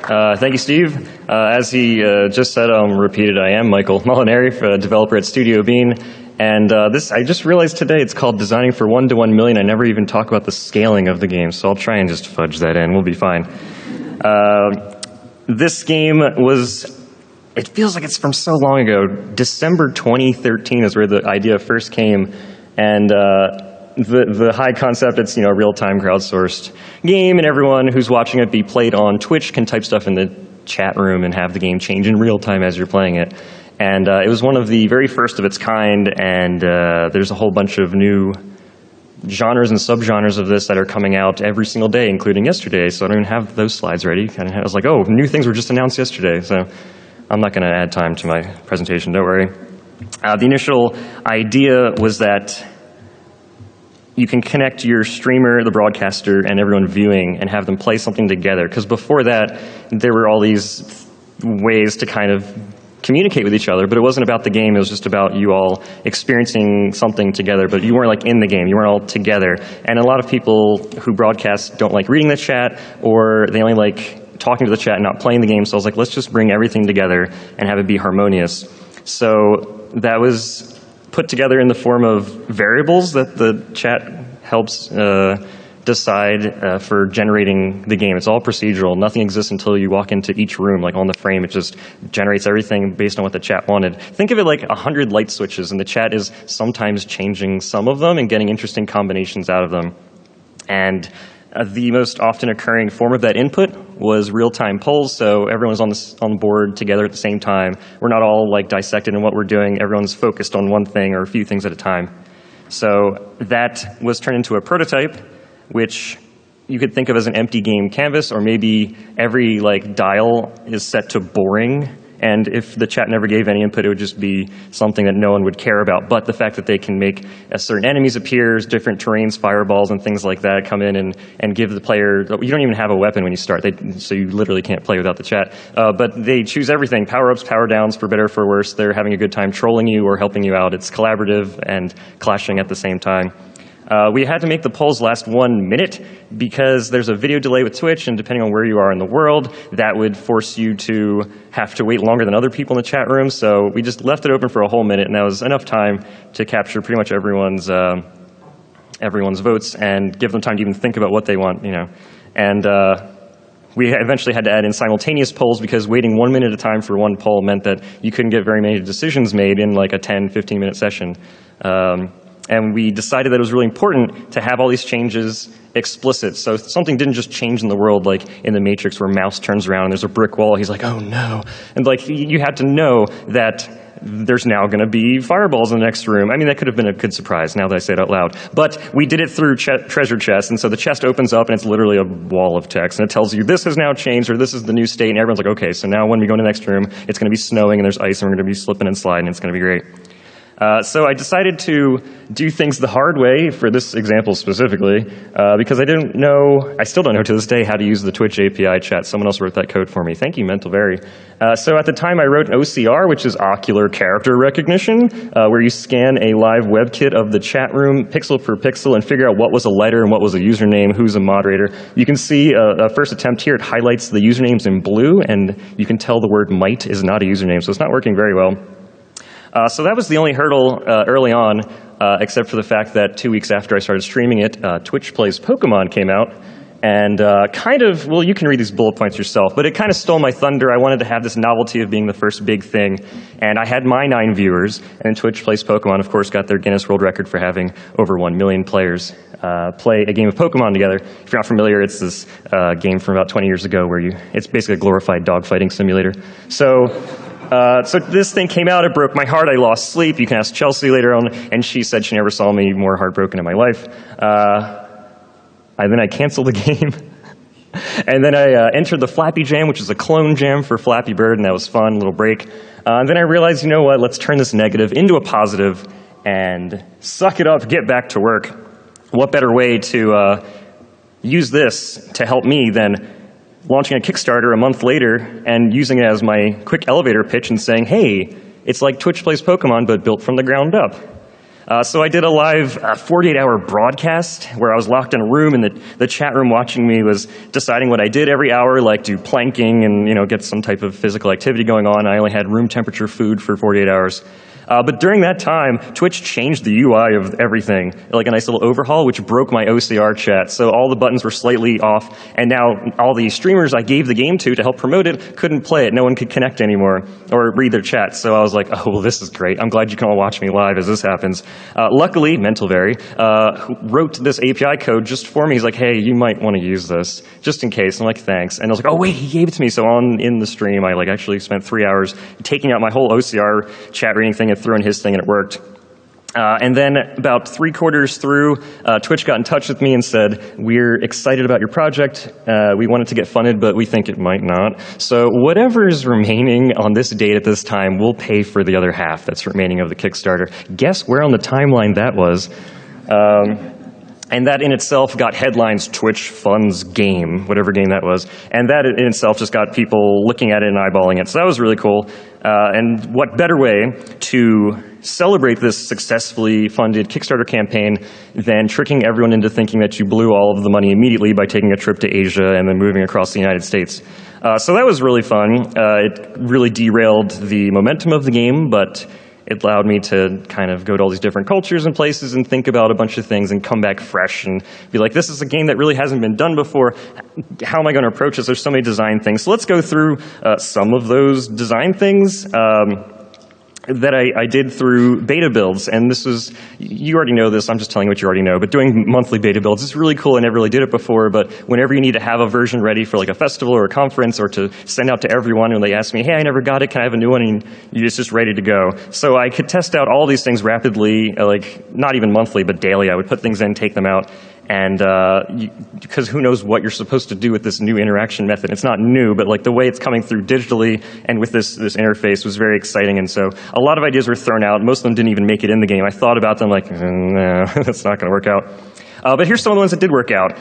Thank you, Steve. As he just said, repeated, I am Michael Molinari, developer at Studio Bean. And I just realized today it's called Designing for 1 to 1 Million. I never even talk about the scaling of the game, so I'll try and just fudge that in. We'll be fine. This game it feels like it's from so long ago. December 2013 is where the idea first came. And the high concept, it's a real-time crowdsourced game, and everyone who's watching it be played on Twitch can type stuff in the chat room and have the game change in real time as you're playing it. And it was one of the very first of its kind, and there's a whole bunch of new genres and subgenres of this that are coming out every single day, including yesterday, so I don't even have those slides ready. I was like, oh, new things were just announced yesterday, so I'm not going to add time to my presentation, don't worry. The initial idea was that you can connect your streamer, the broadcaster, and everyone viewing and have them play something together. Because before that, there were all these ways to kind of communicate with each other, but it wasn't about the game. It was just about you all experiencing something together, but you weren't like in the game. You weren't all together. And a lot of people who broadcast don't like reading the chat, or they only like talking to the chat and not playing the game. So I was like, let's just bring everything together and have it be harmonious. So that was put together in the form of variables that the chat helps decide for generating the game. It's all procedural. Nothing exists until you walk into each room, like on the frame. It just generates everything based on what the chat wanted. Think of it like 100 light switches, and the chat is sometimes changing some of them and getting interesting combinations out of them. And the most often occurring form of that input was real-time polls, so everyone's on board together at the same time. We're not all like dissected in what we're doing. Everyone's focused on one thing or a few things at a time. So that was turned into a prototype, which you could think of as an empty game canvas, or maybe every dial is set to boring, and if the chat never gave any input, it would just be something that no one would care about. But the fact that they can make certain enemies appear, different terrains, fireballs, and things like that come in and give the player, you don't even have a weapon when you start, so you literally can't play without the chat. But they choose everything, power-ups, power-downs, for better or for worse. They're having a good time trolling you or helping you out. It's collaborative and clashing at the same time. We had to make the polls last 1 minute because there's a video delay with Twitch, and depending on where you are in the world, that would force you to have to wait longer than other people in the chat room. So we just left it open for a whole minute, and that was enough time to capture pretty much everyone's votes and give them time to even think about what they want, And we eventually had to add in simultaneous polls because waiting 1 minute at a time for one poll meant that you couldn't get very many decisions made in like a 10, 15-minute session. And we decided that it was really important to have all these changes explicit. So something didn't just change in the world like in the Matrix where Mouse turns around and there's a brick wall. He's like, oh no. And you had to know that there's now going to be fireballs in the next room. I mean, that could have been a good surprise now that I say it out loud. But we did it through treasure chest. And so the chest opens up and it's literally a wall of text. And it tells you this has now changed or this is the new state. And everyone's like, okay, so now when we go in the next room, it's going to be snowing and there's ice and we're going to be slipping and sliding. And it's going to be great. So I decided to do things the hard way for this example specifically, because I still don't know to this day how to use the Twitch API chat. Someone else wrote that code for me. Thank you, Mentalberry. So at the time I wrote an OCR, which is Ocular Character Recognition, where you scan a live WebKit of the chat room pixel per pixel and figure out what was a letter and what was a username, who's a moderator. You can see a first attempt here, it highlights the usernames in blue, and you can tell the word might is not a username, so it's not working very well. So that was the only hurdle early on, except for the fact that 2 weeks after I started streaming it, Twitch Plays Pokemon came out. And you can read these bullet points yourself, but it kind of stole my thunder. I wanted to have this novelty of being the first big thing. And I had my 9 viewers, and Twitch Plays Pokemon, of course, got their Guinness World Record for having over 1 million players play a game of Pokemon together. If you're not familiar, it's this game from about 20 years ago where it's basically a glorified dogfighting simulator. So this thing came out, it broke my heart, I lost sleep. You can ask Chelsea later on, and she said she never saw me more heartbroken in my life. Then I canceled the game. And then I entered the Flappy Jam, which is a clone jam for Flappy Bird, and that was fun, a little break. And then I realized, you know what, let's turn this negative into a positive and suck it up, get back to work. What better way to use this to help me than launching a Kickstarter a month later and using it as my quick elevator pitch and saying, hey, it's like Twitch Plays Pokemon, but built from the ground up. So I did a live 48-hour broadcast where I was locked in a room, and the chat room watching me was deciding what I did every hour, like do planking and get some type of physical activity going on. I only had room temperature food for 48 hours. But during that time, Twitch changed the UI of everything, like a nice little overhaul, which broke my OCR chat. So all the buttons were slightly off, and now all the streamers I gave the game to help promote it couldn't play it. No one could connect anymore or read their chat. So I was like, oh, well, this is great. I'm glad you can all watch me live as this happens. Luckily, Mentalberry wrote this API code just for me. He's like, hey, you might want to use this, just in case. I'm like, thanks. And I was like, oh, wait, he gave it to me. So in the stream, I actually spent 3 hours taking out my whole OCR chat reading thing and threw in his thing, and it worked. And then about 3/4 through, Twitch got in touch with me and said, we're excited about your project. We want it to get funded, but we think it might not. So whatever is remaining on this date at this time, we'll pay for the other half that's remaining of the Kickstarter. Guess where on the timeline that was? And that in itself got headlines, Twitch funds game, whatever game that was. And that in itself just got people looking at it and eyeballing it. So that was really cool. And what better way to celebrate this successfully funded Kickstarter campaign than tricking everyone into thinking that you blew all of the money immediately by taking a trip to Asia and then moving across the United States. So that was really fun. It really derailed the momentum of the game, but it allowed me to kind of go to all these different cultures and places and think about a bunch of things and come back fresh and be like, this is a game that really hasn't been done before. How am I going to approach this? There's so many design things. So let's go through some of those design things that I did through beta builds. And this was, you already know this, I'm just telling you what you already know, but doing monthly beta builds is really cool. I never really did it before, but whenever you need to have a version ready for like a festival or a conference or to send out to everyone and they ask me, hey, I never got it, can I have a new one? And it's just ready to go. So I could test out all these things rapidly, like not even monthly, but daily. I would put things in, take them out. And because who knows what you're supposed to do with this new interaction method. It's not new, but like the way it's coming through digitally and with this interface was very exciting. And so a lot of ideas were thrown out. Most of them didn't even make it in the game. I thought about them like, no, that's not going to work out. But here's some of the ones that did work out.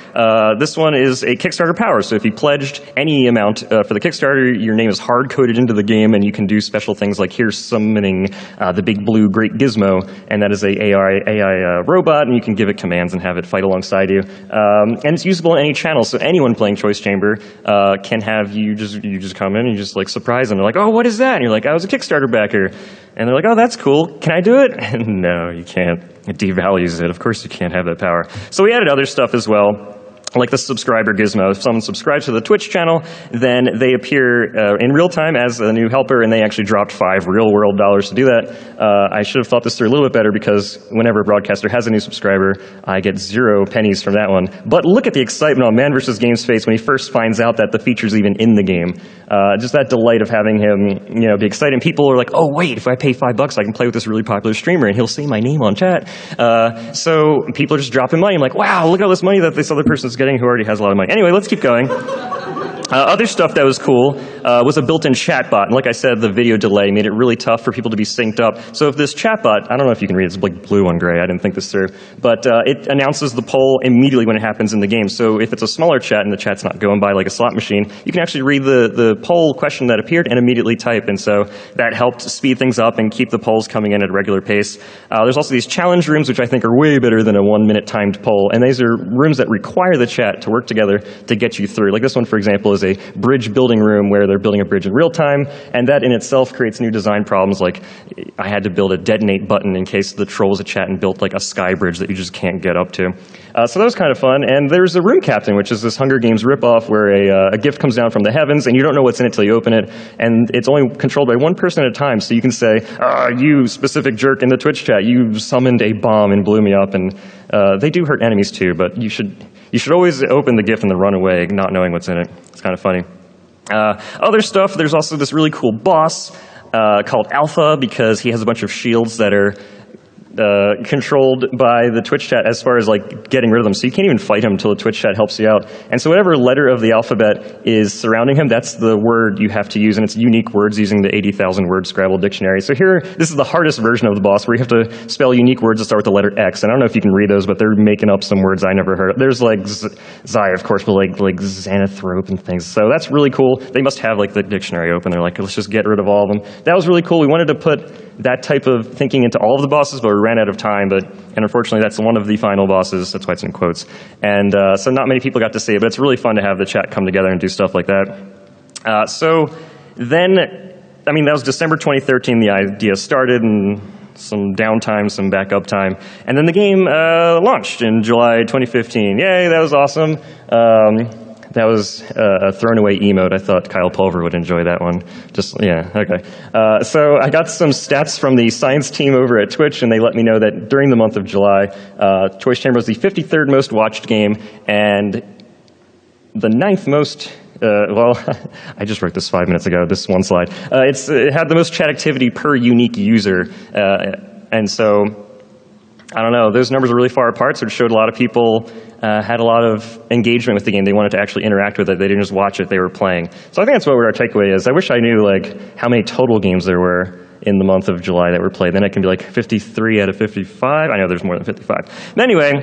This one is a Kickstarter Power. So if you pledged any amount for the Kickstarter, your name is hard-coded into the game, and you can do special things like here's summoning the big blue great Gizmo, and that is a AI robot, and you can give it commands and have it fight alongside you. And it's usable in any channel, so anyone playing Choice Chamber can have you just come in and you just like surprise them. They're like, oh, what is that? And you're like, I was a Kickstarter backer. And they're like, oh, that's cool. Can I do it? No, you can't. It devalues it. Of course you can't have that power. So we added other stuff as well, like the subscriber gizmo. If someone subscribes to the Twitch channel, then they appear in real time as a new helper, and they actually dropped $5 real-world dollars to do that. I should have thought this through a little bit better, because whenever a broadcaster has a new subscriber, I get 0 pennies from that one. But look at the excitement on Man vs. Game's face when he first finds out that the feature's even in the game. Just that delight of having him, be excited. People are like, oh, wait, if I pay $5, I can play with this really popular streamer, and he'll say my name on chat. So people are just dropping money. I'm like, wow, look at all this money that this other person's getting who already has a lot of money. Anyway, let's keep going. Other stuff that was cool was a built-in chatbot. And like I said, the video delay made it really tough for people to be synced up. So if this chatbot, I don't know if you can read it, it's like blue on gray, I didn't think this through, but it announces the poll immediately when it happens in the game. So if it's a smaller chat and the chat's not going by like a slot machine, you can actually read the poll question that appeared and immediately type. And so that helped speed things up and keep the polls coming in at a regular pace. There's also these challenge rooms, which I think are way better than a 1-minute timed poll. And these are rooms that require the chat to work together to get you through. Like this one, for example, is a bridge building room where they're building a bridge in real time, and that in itself creates new design problems. Like I had to build a detonate button in case the trolls had chat and built like a sky bridge that you just can't get up to. So that was kind of fun. And there's a room captain, which is this Hunger Games ripoff where a gift comes down from the heavens and you don't know what's in it till you open it, and it's only controlled by one person at a time. So you can say, you specific jerk in the Twitch chat, you summoned a bomb and blew me up. And they do hurt enemies too, but you should always open the gift and then run away not knowing what's in it. It's kind of funny. Other stuff, there's also this really cool boss called Alpha, because he has a bunch of shields that are controlled by the Twitch chat as far as like getting rid of them. So you can't even fight him until the Twitch chat helps you out. And so whatever letter of the alphabet is surrounding him, that's the word you have to use, and it's unique words using the 80,000 word Scrabble dictionary. So here, this is the hardest version of the boss, where you have to spell unique words that start with the letter X. And I don't know if you can read those, but they're making up some words I never heard of. There's like Zai, of course, but like Xanathrope and things. So that's really cool. They must have like the dictionary open. They're like, let's just get rid of all of them. That was really cool. We wanted to put that type of thinking into all of the bosses, but we ran out of time. And unfortunately, that's one of the final bosses. That's why it's in quotes. And so not many people got to see it, but it's really fun to have the chat come together and do stuff like that. So then, I mean, that was December 2013. The idea started, and some downtime, some backup time. And then the game launched in July 2015. Yay, that was awesome. That was a thrown away emote. I thought Kyle Pulver would enjoy that one. Just, yeah, okay. So I got some stats from the science team over at Twitch, and they let me know that during the month of July, Choice Chamber was the 53rd most watched game, and the 9th most well, I just wrote this 5 minutes ago, this one slide. It had the most chat activity per unique user. And so, I don't know, those numbers are really far apart, so it showed a lot of people had a lot of engagement with the game. They wanted to actually interact with it. They didn't just watch it, they were playing. So I think that's what our takeaway is. I wish I knew like how many total games there were in the month of July that were played. Then it can be like 53 out of 55. I know there's more than 55. But anyway,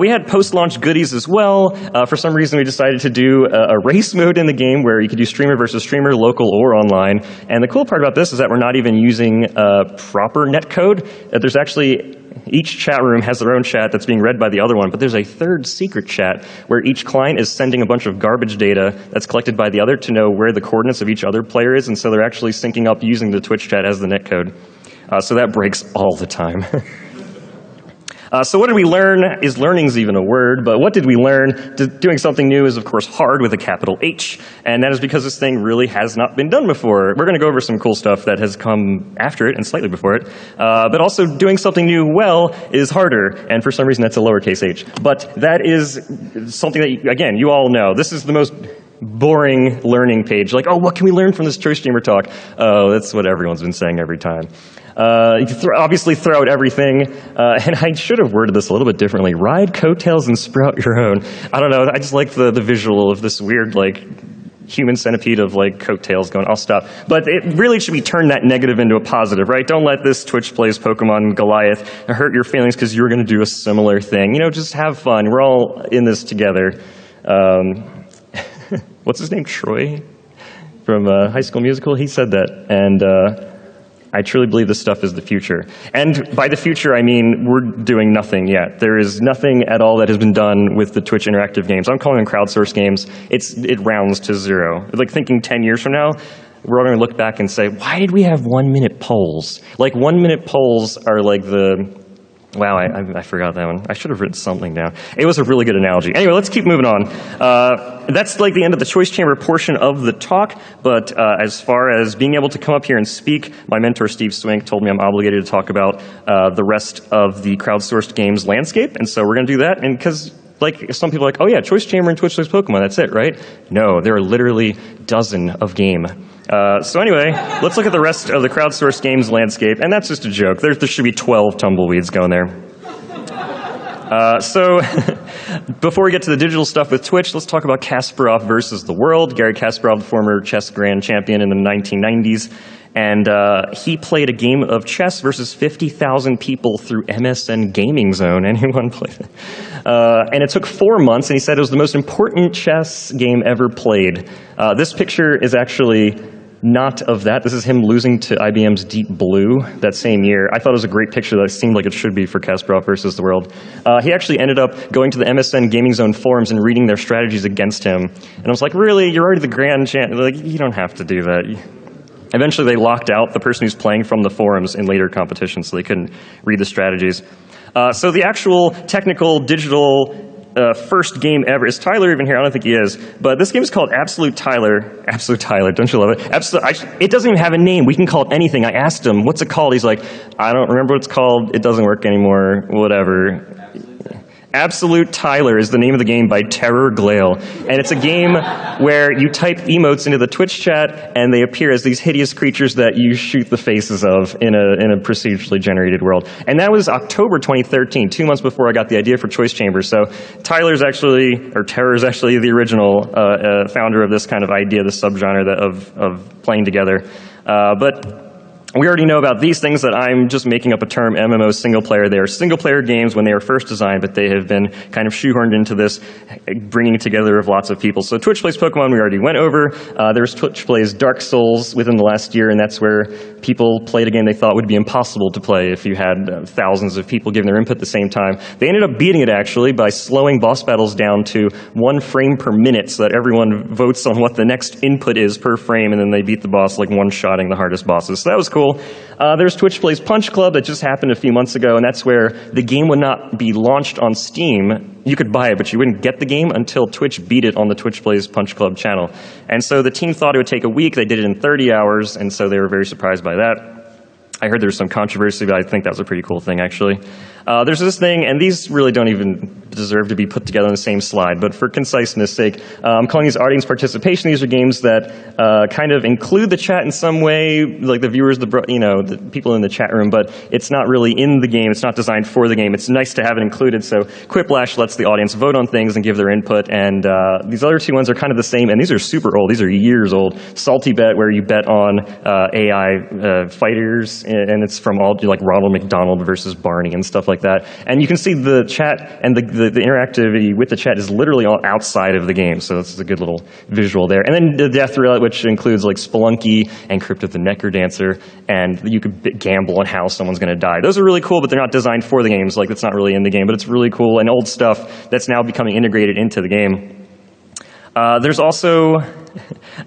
we had post-launch goodies as well. For some reason, we decided to do a race mode in the game where you could do streamer versus streamer, local or online. And the cool part about this is that we're not even using proper netcode. There's actually, each chat room has their own chat that's being read by the other one, but there's a third secret chat where each client is sending a bunch of garbage data that's collected by the other to know where the coordinates of each other player is, and so they're actually syncing up using the Twitch chat as the netcode. So that breaks all the time. So what did we learn? Is learning's even a word, but what did we learn? Doing something new is, of course, hard with a capital H, and that is because this thing really has not been done before. We're going to go over some cool stuff that has come after it and slightly before it, but also doing something new well is harder, and for some reason that's a lowercase h. But that is something that, again, you all know. This is the most boring learning page. Like, oh, what can we learn from this Choice Streamer talk? Oh, that's what everyone's been saying every time. You can obviously throw out everything, and I should have worded this a little bit differently. Ride coattails and sprout your own. I don't know, I just like the visual of this weird, like, human centipede of, like, coattails going, I'll stop. But it really should be turned that negative into a positive, right? Don't let this Twitch Plays Pokemon Goliath hurt your feelings because you're going to do a similar thing. You know, just have fun. We're all in this together. What's his name? Troy? From High School Musical? He said that, and I truly believe this stuff is the future. And by the future, I mean we're doing nothing yet. There is nothing at all that has been done with the Twitch interactive games. I'm calling them crowdsource games. It rounds to zero. It's like thinking 10 years from now, we're all going to look back and say, why did we have 1-minute polls? Like 1-minute polls are like the... Wow, I forgot that one. I should have written something down. It was a really good analogy. Anyway, let's keep moving on. That's like the end of the Choice Chamber portion of the talk, but as far as being able to come up here and speak, my mentor Steve Swink told me I'm obligated to talk about the rest of the crowdsourced games landscape, and so we're going to do that, and because like some people are like, oh yeah, Choice Chamber and Twitch Plays Pokemon, that's it, right? No, there are literally dozens of game. So anyway, let's look at the rest of the crowdsourced games landscape, and that's just a joke. There should be 12 tumbleweeds going there. So before we get to the digital stuff with Twitch, let's talk about Kasparov versus the world. Garry Kasparov, the former chess grand champion in the 1990s, and he played a game of chess versus 50,000 people through MSN Gaming Zone. Anyone played it? And it took 4 months, and he said it was the most important chess game ever played. This picture is actually not of that. This is him losing to IBM's Deep Blue that same year. I thought it was a great picture that seemed like it should be for Kasparov versus the world. He actually ended up going to the MSN Gaming Zone forums and reading their strategies against him. And I was like, really? You're already the grand champ. Like, you don't have to do that. Eventually, they locked out the person who's playing from the forums in later competitions, so they couldn't read the strategies. So the actual technical digital first game ever. Is Tyler even here? I don't think he is. But this game is called Absolute Tyler. Absolute Tyler, don't you love it? It doesn't even have a name. We can call it anything. I asked him, what's it called? He's like, I don't remember what it's called. It doesn't work anymore. Whatever. Absolute Tyler is the name of the game by Terror Glail. And it's a game where you type emotes into the Twitch chat, and they appear as these hideous creatures that you shoot the faces of in a procedurally generated world. And that was October 2013, 2 months before I got the idea for Choice Chamber. So Terror's actually the original founder of this kind of idea, this subgenre of playing together. But We already know about these things that I'm just making up a term, MMO single player. They are single player games when they were first designed, but they have been kind of shoehorned into this bringing together of lots of people. So Twitch plays Pokemon, we already went over. There's Twitch plays Dark Souls within the last year, and that's where people played a game they thought would be impossible to play if you had thousands of people giving their input at the same time. They ended up beating it, actually, by slowing boss battles down to 1 frame per minute so that everyone votes on what the next input is per frame, and then they beat the boss like one-shotting the hardest bosses. So that was cool. There's Twitch Plays Punch Club that just happened a few months ago, and that's where the game would not be launched on Steam. You could buy it, but you wouldn't get the game until Twitch beat it on the Twitch Plays Punch Club channel. And so the team thought it would take a week. They did it in 30 hours, and so they were very surprised by that. I heard there was some controversy, but I think that was a pretty cool thing, actually. There's this thing, and these really don't even deserve to be put together on the same slide, but for conciseness sake, I'm calling these audience participation. These are games that kind of include the chat in some way, like the viewers, the people in the chat room, but it's not really in the game. It's not designed for the game. It's nice to have it included, so Quiplash lets the audience vote on things and give their input, and these other two ones are kind of the same, and these are super old. These are years old. Salty Bet, where you bet on AI fighters, and it's from all like Ronald McDonald versus Barney and stuff like that. And you can see the chat and the interactivity with the chat is literally all outside of the game, so this is a good little visual there. And then the Death Roulette, which includes like Spelunky and Crypt of the Necrodancer, and you could gamble on how someone's going to die. Those are really cool, but they're not designed for the games. Like, it's not really in the game, but it's really cool and old stuff that's now becoming integrated into the game. There's also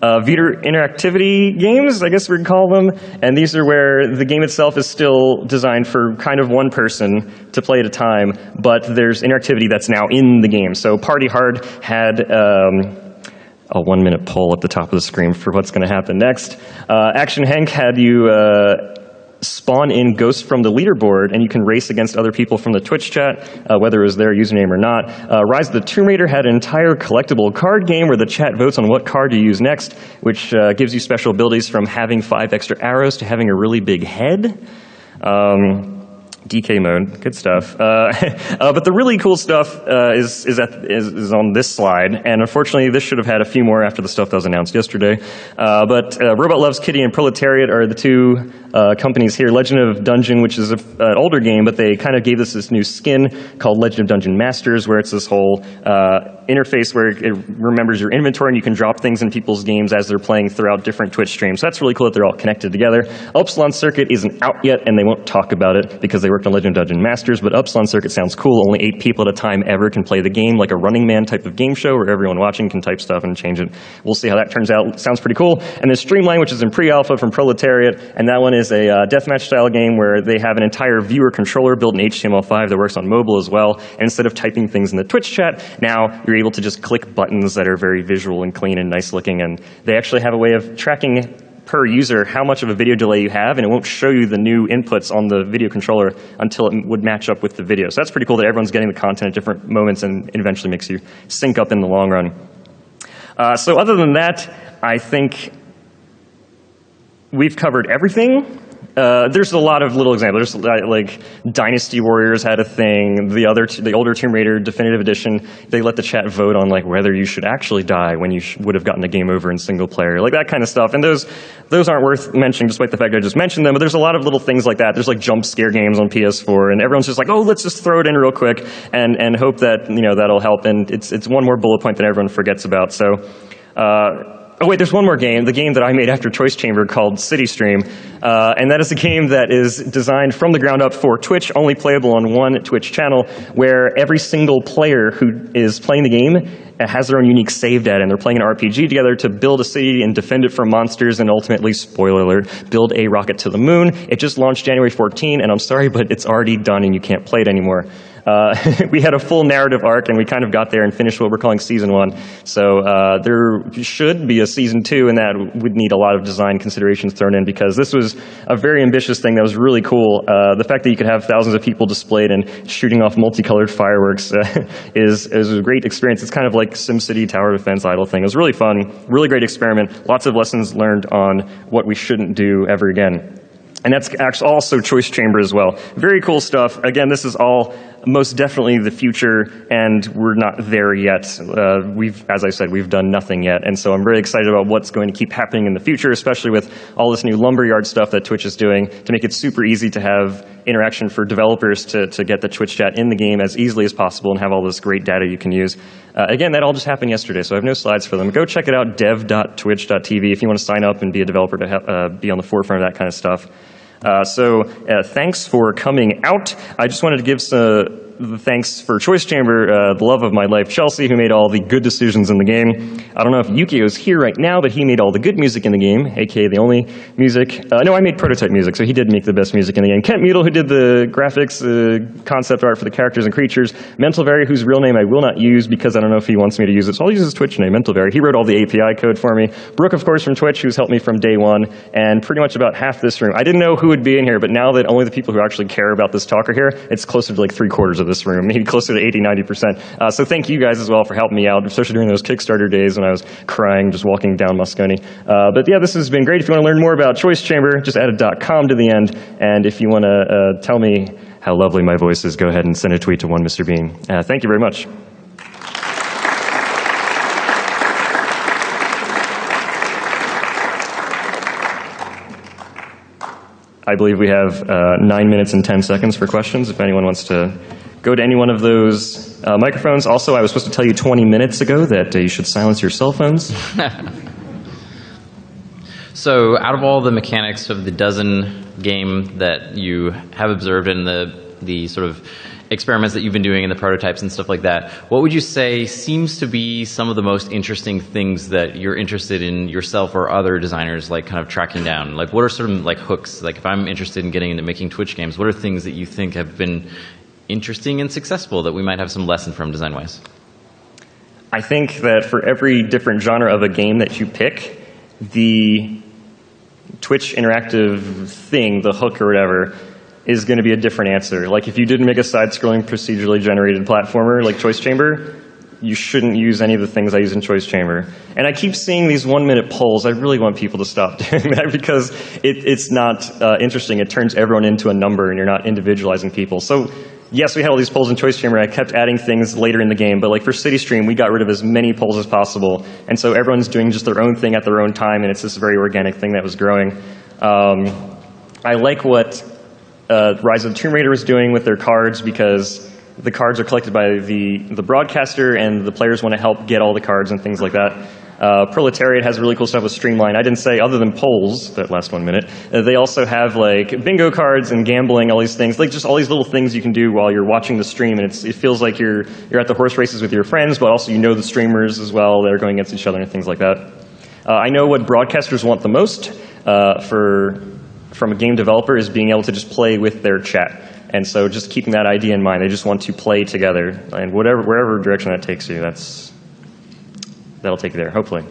Viewer interactivity games, I guess we'd call them, and these are where the game itself is still designed for kind of one person to play at a time, but there's interactivity that's now in the game. So Party Hard had a 1-minute poll at the top of the screen for what's going to happen next. Action Hank had you spawn in ghosts from the leaderboard, and you can race against other people from the Twitch chat, whether it was their username or not. Rise of the Tomb Raider had an entire collectible card game where the chat votes on what card to use next, which gives you special abilities from having 5 extra arrows to having a really big head. DK mode, good stuff. But the really cool stuff is on this slide, and unfortunately this should have had a few more after the stuff that was announced yesterday. But Robot Loves Kitty and Proletariat are the two companies here. Legend of Dungeon, which is an older game, but they kind of gave us this new skin called Legend of Dungeon Masters, where it's this whole interface where it remembers your inventory and you can drop things in people's games as they're playing throughout different Twitch streams. So that's really cool that they're all connected together. Upsilon Circuit isn't out yet, and they won't talk about it because they worked on Legend of Dungeon Masters, but Upsilon Circuit sounds cool. Only 8 people at a time ever can play the game, like a Running Man type of game show where everyone watching can type stuff and change it. We'll see how that turns out. Sounds pretty cool. And then Streamline, which is in pre-alpha from Proletariat, and that one is a deathmatch style game where they have an entire viewer controller built in HTML5 that works on mobile as well. And instead of typing things in the Twitch chat, now you're able to just click buttons that are very visual and clean and nice looking, and they actually have a way of tracking per user how much of a video delay you have, and it won't show you the new inputs on the video controller until it would match up with the video. So that's pretty cool that everyone's getting the content at different moments, and it eventually makes you sync up in the long run. So other than that, I think we've covered everything. There's a lot of little examples. There's like Dynasty Warriors had a thing. The older Tomb Raider Definitive Edition, they let the chat vote on like whether you should actually die when you would have gotten a game over in single player, like that kind of stuff. And those aren't worth mentioning, despite the fact I just mentioned them. But there's a lot of little things like that. There's like jump scare games on PS4, and everyone's just like, oh, let's just throw it in real quick and hope that that'll help. And it's one more bullet point that everyone forgets about. So. Oh wait, there's one more game, the game that I made after Choice Chamber called City Stream, and that is a game that is designed from the ground up for Twitch, only playable on one Twitch channel, where every single player who is playing the game has their own unique save data, and they're playing an RPG together to build a city and defend it from monsters, and ultimately, spoiler alert, build a rocket to the moon. It just launched January 14, and I'm sorry, but it's already done and you can't play it anymore. We had a full narrative arc, and we kind of got there and finished what we're calling Season 1. So there should be a Season 2, and that would need a lot of design considerations thrown in, because this was a very ambitious thing that was really cool. The fact that you could have thousands of people displayed and shooting off multicolored fireworks is a great experience. It's kind of like SimCity Tower Defense Idle thing. It was really fun, really great experiment. Lots of lessons learned on what we shouldn't do ever again. And that's actually also Choice Chamber as well. Very cool stuff. Again, this is all most definitely the future, and we're not there yet. As I said, we've done nothing yet, and so I'm really excited about what's going to keep happening in the future, especially with all this new lumberyard stuff that Twitch is doing to make it super easy to have interaction for developers to get the Twitch chat in the game as easily as possible and have all this great data you can use. Again, that all just happened yesterday, so I have no slides for them. Go check it out, dev.twitch.tv, if you want to sign up and be a developer to be on the forefront of that kind of stuff. Thanks for coming out. I just wanted to give the thanks for Choice Chamber, the love of my life, Chelsea, who made all the good decisions in the game. I don't know if Yukio's here right now, but he made all the good music in the game, aka the only music. No, I made prototype music, so he did make the best music in the game. Kent Muedel, who did the graphics, concept art for the characters and creatures. Mentalvary, whose real name I will not use because I don't know if he wants me to use it, so I'll use his Twitch name, Mentalvary. He wrote all the API code for me. Brooke, of course, from Twitch, who's helped me from day one, and pretty much about half this room. I didn't know who would be in here, but now that only the people who actually care about this talk are here, it's closer to like 3/4 of this room, maybe closer to 80–90%. So thank you guys as well for helping me out, especially during those Kickstarter days when I was crying just walking down Moscone. But yeah, this has been great. If you want to learn more about Choice Chamber, just add a .com to the end. And if you want to tell me how lovely my voice is, go ahead and send a tweet to @1MrBean. Thank you very much. I believe we have 9 minutes and 10 seconds for questions if anyone wants to go to any one of those microphones. Also, I was supposed to tell you 20 minutes ago that you should silence your cell phones. So out of all the mechanics of the dozen game that you have observed in the sort of experiments that you've been doing in the prototypes and stuff like that, what would you say seems to be some of the most interesting things that you're interested in yourself or other designers like kind of tracking down? Like what are sort of like hooks? Like if I'm interested in getting into making Twitch games, what are things that you think have been interesting and successful that we might have some lesson from design-wise? I think that for every different genre of a game that you pick, the Twitch interactive thing, the hook or whatever, is going to be a different answer. Like if you didn't make a side-scrolling procedurally generated platformer like Choice Chamber, you shouldn't use any of the things I use in Choice Chamber. And I keep seeing these 1-minute polls. I really want people to stop doing that because it's not interesting. It turns everyone into a number and you're not individualizing people. So yes, we had all these polls in Choice Chamber. I kept adding things later in the game, but like for City Stream, we got rid of as many polls as possible. And so everyone's doing just their own thing at their own time, and it's this very organic thing that was growing. I like what Rise of the Tomb Raider was doing with their cards because the cards are collected by the broadcaster and the players want to help get all the cards and things like that. Proletariat has really cool stuff with Streamline. I didn't say, other than polls, that last 1 minute, they also have like bingo cards and gambling, all these things, like just all these little things you can do while you're watching the stream, and it feels like you're at the horse races with your friends, but also you know the streamers as well that are going against each other and things like that. I know what broadcasters want the most from a game developer is being able to just play with their chat. And so just keeping that idea in mind, they just want to play together, and wherever direction that takes you, that'll take you there, hopefully.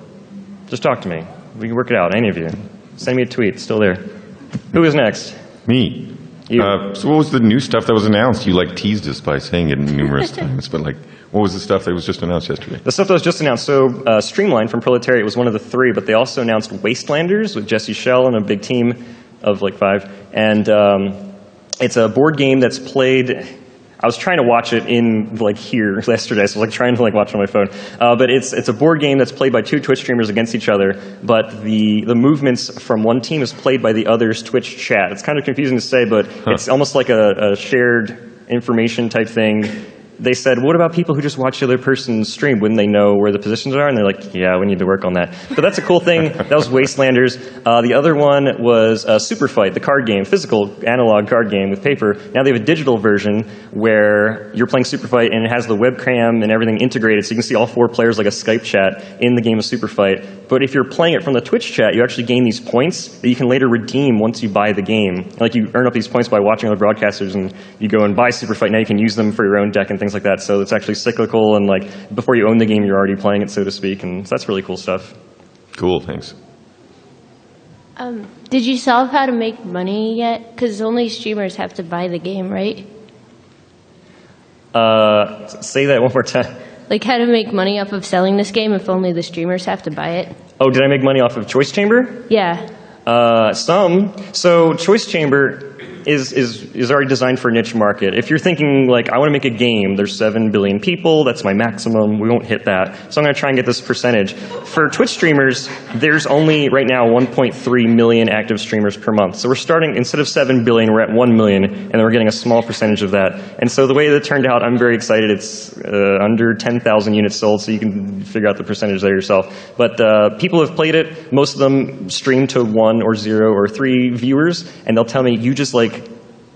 Just talk to me. We can work it out, any of you. Send me a tweet, still there. Who is next? Me. You. So what was the new stuff that was announced? You like teased us by saying it numerous times, but like, what was the stuff that was just announced yesterday? The stuff that was just announced, so Streamline from Proletariat was one of the 3, but they also announced Wastelanders with Jesse Schell and a big team of like 5. And it's a board game that's played. I was trying to watch it in like here yesterday, so I was like trying to like watch it on my phone. But it's a board game that's played by 2 Twitch streamers against each other, but the movements from one team is played by the other's Twitch chat. It's kind of confusing to say, but it's almost like a shared information type thing. They said, what about people who just watch the other person's stream? Wouldn't they know where the positions are? And they're like, yeah, we need to work on that. But that's a cool thing. That was Wastelanders. The other one was Super Fight, the card game, physical analog card game with paper. Now they have a digital version where you're playing Super Fight and it has the webcam and everything integrated, so you can see all 4 players like a Skype chat in the game of Super Fight. But if you're playing it from the Twitch chat, you actually gain these points that you can later redeem once you buy the game. Like you earn up these points by watching other broadcasters, and you go and buy Super Fight. Now you can use them for your own deck and things like that. So it's actually cyclical, and like before you own the game, you're already playing it, so to speak, and so that's really cool stuff. Cool, thanks. Did you solve how to make money yet? Because only streamers have to buy the game, right? Say that one more time. Like how to make money off of selling this game if only the streamers have to buy it? Oh, did I make money off of Choice Chamber? Yeah. Some. So Choice Chamber, is already designed for a niche market. If you're thinking, like, I want to make a game, there's 7 billion people, that's my maximum, we won't hit that, so I'm going to try and get this percentage. For Twitch streamers, there's only, right now, 1.3 million active streamers per month. So we're starting, instead of 7 billion, we're at 1 million, and then we're getting a small percentage of that. And so the way that it turned out, I'm very excited. It's under 10,000 units sold, so you can figure out the percentage there yourself. But people have played it. Most of them stream to 1 or 0 or 3 viewers, and they'll tell me, you just like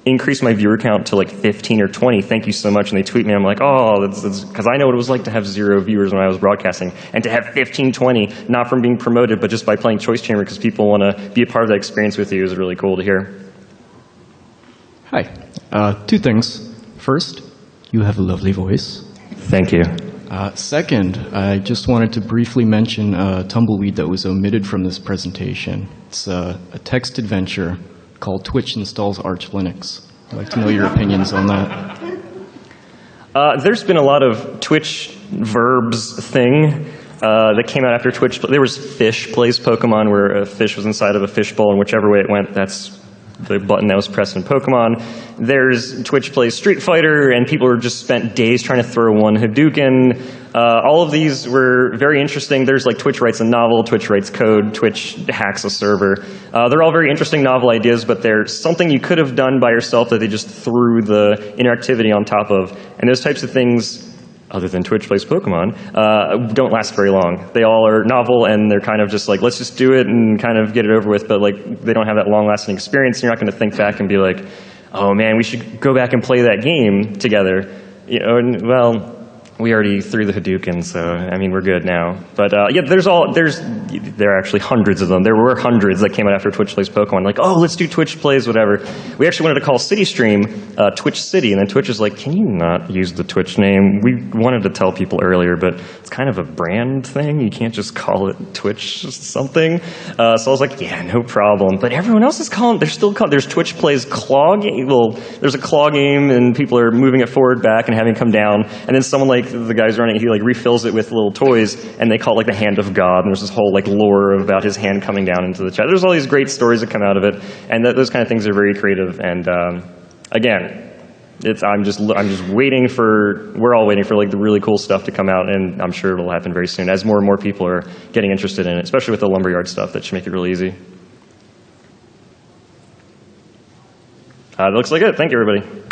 increase my viewer count to like 15 or 20. Thank you so much. And they tweet me. I'm like, oh, that's because I know what it was like to have 0 viewers when I was broadcasting, and to have 15, 20, not from being promoted, but just by playing Choice Chamber because people want to be a part of that experience with you is really cool to hear. Hi. 2 things. First, you have a lovely voice. Thank you. Second, I just wanted to briefly mention a tumbleweed that was omitted from this presentation. It's a text adventure called Twitch Installs Arch Linux. I'd like to know your opinions on that. There's been a lot of Twitch verbs thing that came out after Twitch. There was Fish Plays Pokemon, where a fish was inside of a fishbowl, and whichever way it went, that's the button that was pressed in Pokemon. There's Twitch Plays Street Fighter, and people just spent days trying to throw one Hadouken. All of these were very interesting. There's like Twitch writes a novel, Twitch writes code, Twitch hacks a server. They're all very interesting novel ideas, but they're something you could have done by yourself that they just threw the interactivity on top of. And those types of things, other than Twitch Plays Pokemon, don't last very long. They all are novel, and they're kind of just like, let's just do it and kind of get it over with, but like they don't have that long-lasting experience. You're not going to think back and be like, oh man, we should go back and play that game together. You know, and, well, we already threw the Hadouken, so I mean we're good now. But yeah, there are actually hundreds of them. There were hundreds that came out after Twitch Plays Pokemon. Like, oh, let's do Twitch Plays whatever. We actually wanted to call City Stream Twitch City, and then Twitch is like, can you not use the Twitch name? We wanted to tell people earlier, but it's kind of a brand thing. You can't just call it Twitch something. So I was like, yeah, no problem. But everyone else is calling. They're still calling. There's Twitch Plays Claw game. Well, there's a claw game, and people are moving it forward, back, and having it come down. And then someone like the guy's running, he like refills it with little toys, and they call it like the Hand of God, and there's this whole like lore about his hand coming down into the chat. There's all these great stories that come out of it, and those kind of things are very creative. And again, I'm just waiting for, we're all waiting for like the really cool stuff to come out, and I'm sure it'll happen very soon as more and more people are getting interested in it, especially with the Lumberyard stuff. That should make it really easy. That looks like it. Thank you, everybody.